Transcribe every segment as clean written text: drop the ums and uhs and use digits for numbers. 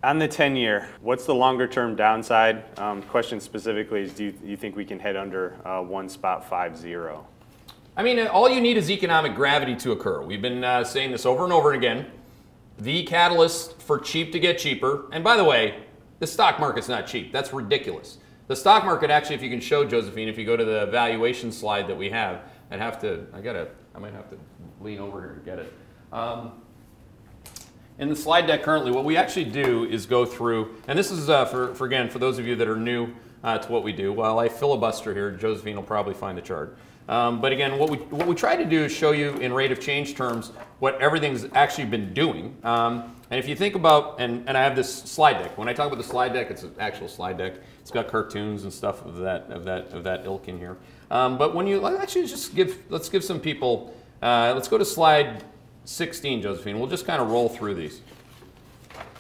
On the 10-year, what's the longer-term downside? Question specifically is, do you think we can head under 1.50? I mean, all you need is economic gravity to occur. We've been saying this over and over again. The catalyst for cheap to get cheaper, and by the way, the stock market's not cheap. That's ridiculous. The stock market, actually, if you can show, Josephine, if you go to the valuation slide that we have, I might have to lean over here to get it. In the slide deck currently, what we actually do is go through, and this is for those of you that are new to what we do. While I filibuster here, Josephine will probably find the chart. But again, what we try to do is show you in rate of change terms what everything's actually been doing. And if you think about, and I have this slide deck. When I talk about the slide deck, it's an actual slide deck. It's got cartoons and stuff of that ilk in here. But when you actually let's give some people. Let's go to slide 16, Josephine. We'll just kind of roll through these.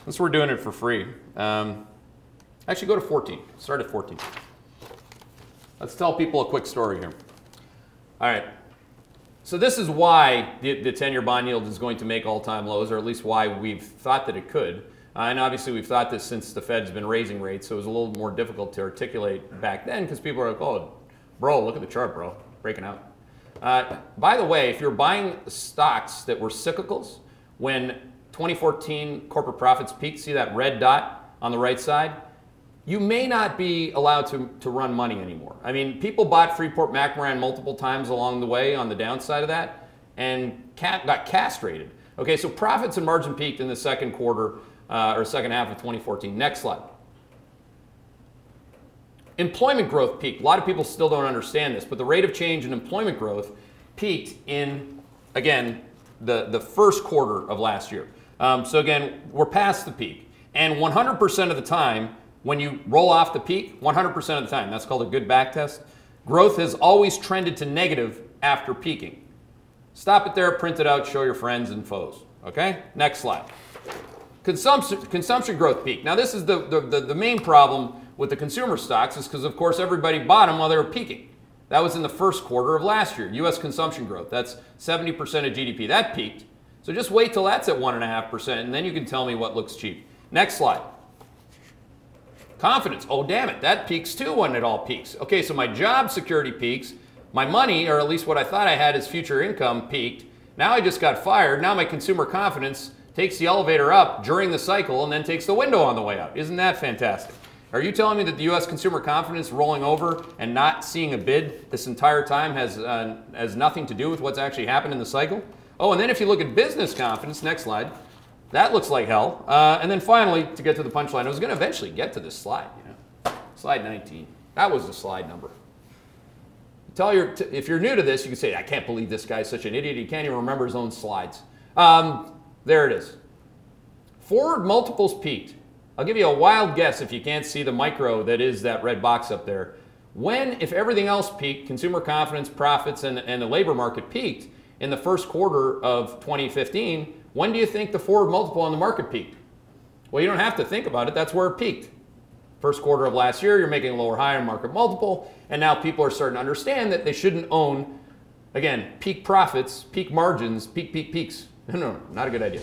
Since we're doing it for free. Actually, go to 14. Start at 14. Let's tell people a quick story here. All right. So this is why the 10-year bond yield is going to make all-time lows, or at least why we've thought that it could. And obviously, we've thought this since the Fed's been raising rates, so it was a little more difficult to articulate back then because people are like, oh, bro, look at the chart, bro, breaking out. By the way, if you're buying stocks that were cyclicals, when 2014 corporate profits peaked, see that red dot on the right side? You may not be allowed to run money anymore. I mean, people bought Freeport-McMoRan multiple times along the way on the downside of that and got castrated. Okay, so profits and margin peaked in the second quarter or second half of 2014. Next slide. Employment growth peaked. A lot of people still don't understand this, but the rate of change in employment growth peaked in, again, the first quarter of last year. So again, we're past the peak. And 100% of the time, when you roll off the peak, 100% of the time, that's called a good back test, growth has always trended to negative after peaking. Stop it there, print it out, show your friends and foes. Okay? Next slide. Consumption growth peak. Now this is the main problem with the consumer stocks is because, of course, everybody bought them while they were peaking. That was in the first quarter of last year. U.S. consumption growth, that's 70% of GDP. That peaked. So just wait till that's at 1.5%, and then you can tell me what looks cheap. Next slide. Confidence. Oh, damn it. That peaks too when it all peaks. Okay, so my job security peaks. My money, or at least what I thought I had as future income, peaked. Now I just got fired. Now my consumer confidence takes the elevator up during the cycle and then takes the window on the way out. Isn't that fantastic? Are you telling me that the U.S. consumer confidence rolling over and not seeing a bid this entire time has nothing to do with what's actually happened in the cycle? Oh, and then if you look at business confidence, next slide, that looks like hell. And then finally, to get to the punchline, I was going to eventually get to this slide. Slide 19. That was the slide number. If you're new to this, you can say, I can't believe this guy's such an idiot. He can't even remember his own slides. There it is. Forward multiples peaked. I'll give you a wild guess if you can't see the micro that is that red box up there. When, if everything else peaked, consumer confidence, profits, and the labor market peaked in the first quarter of 2015, when do you think the forward multiple on the market peaked? Well, you don't have to think about it. That's where it peaked. First quarter of last year, you're making a lower higher market multiple, and now people are starting to understand that they shouldn't own, again, peak profits, peak margins, peaks. No, not a good idea.